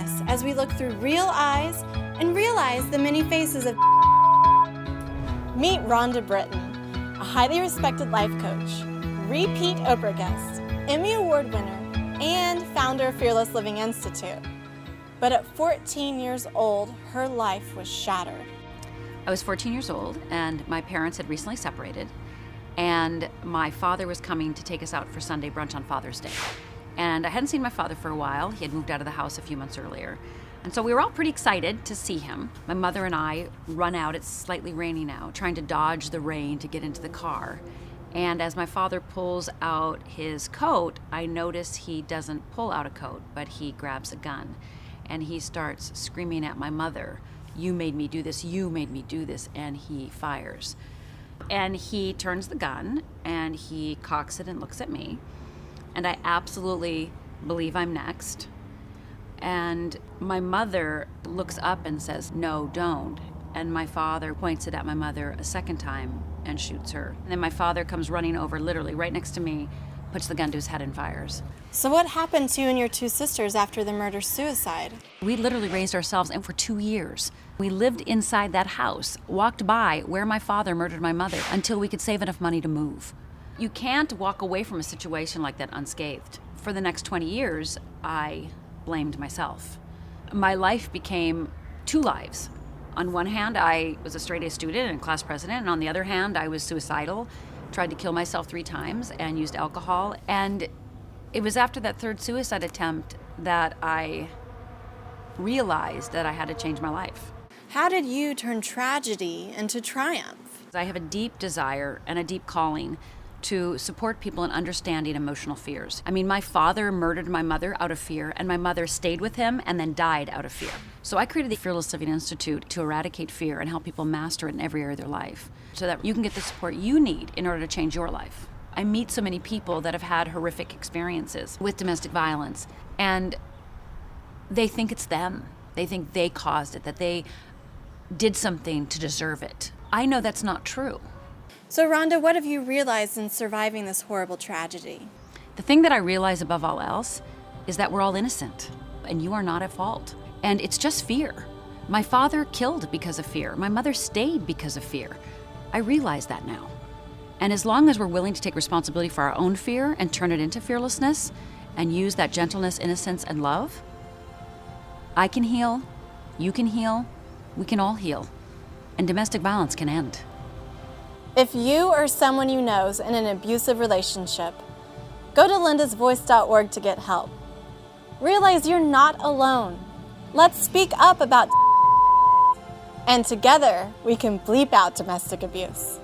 Morayniss as we look through real eyes and realize the many faces of Meet Rhonda Britton, a highly respected life coach, repeat Oprah guest, Emmy Award winner, and founder of Fearless Living Institute. But at 14 years old, her life was shattered. I was 14 years old and my parents had recently separated, and my father was coming to take us out for Sunday brunch on Father's Day. And I hadn't seen my father for a while. He had moved out of the house a few months earlier. And so we were all pretty excited to see him. My mother and I run out, it's slightly rainy now, trying to dodge the rain to get into the car. And as my father pulls out his coat, I notice he doesn't pull out a coat, but he grabs a gun. And he starts screaming at my mother, "You made me do this, you made me do this," and he fires. And he turns the gun and he cocks it and looks at me. And I absolutely believe I'm next. And my mother looks up and says, "No, don't." And my father points it at my mother a second time and shoots her. And then my father comes running over, literally right next to me, puts the gun to his head and fires. So what happened to you and your two sisters after the murder-suicide? We literally raised ourselves, and for 2 years. We lived inside that house, walked by where my father murdered my mother until we could save enough money to move. You can't walk away from a situation like that unscathed. For the next 20 years, I blamed myself. My life became two lives. On one hand, I was a straight A student and class president, and on the other hand, I was suicidal, tried to kill myself 3 times, and used alcohol. And it was after that third suicide attempt that I realized that I had to change my life. How did you turn tragedy into triumph? I have a deep desire and a deep calling to support people in understanding emotional fears. I mean, my father murdered my mother out of fear, and my mother stayed with him and then died out of fear. So I created the Fearless Living Institute to eradicate fear and help people master it in every area of their life so that you can get the support you need in order to change your life. I meet so many people that have had horrific experiences with domestic violence, and they think it's them. They think they caused it, that they did something to deserve it. I know that's not true. So Rhonda, what have you realized in surviving this horrible tragedy? The thing that I realize above all else is that we're all innocent, and you are not at fault. And it's just fear. My father killed because of fear. My mother stayed because of fear. I realize that now. And as long as we're willing to take responsibility for our own fear and turn it into fearlessness and use that gentleness, innocence, and love, I can heal, you can heal, we can all heal, and domestic violence can end. If you or someone you know is in an abusive relationship, go to lindasvoice.org to get help. Realize you're not alone. Let's speak up about and together we can bleep out domestic abuse.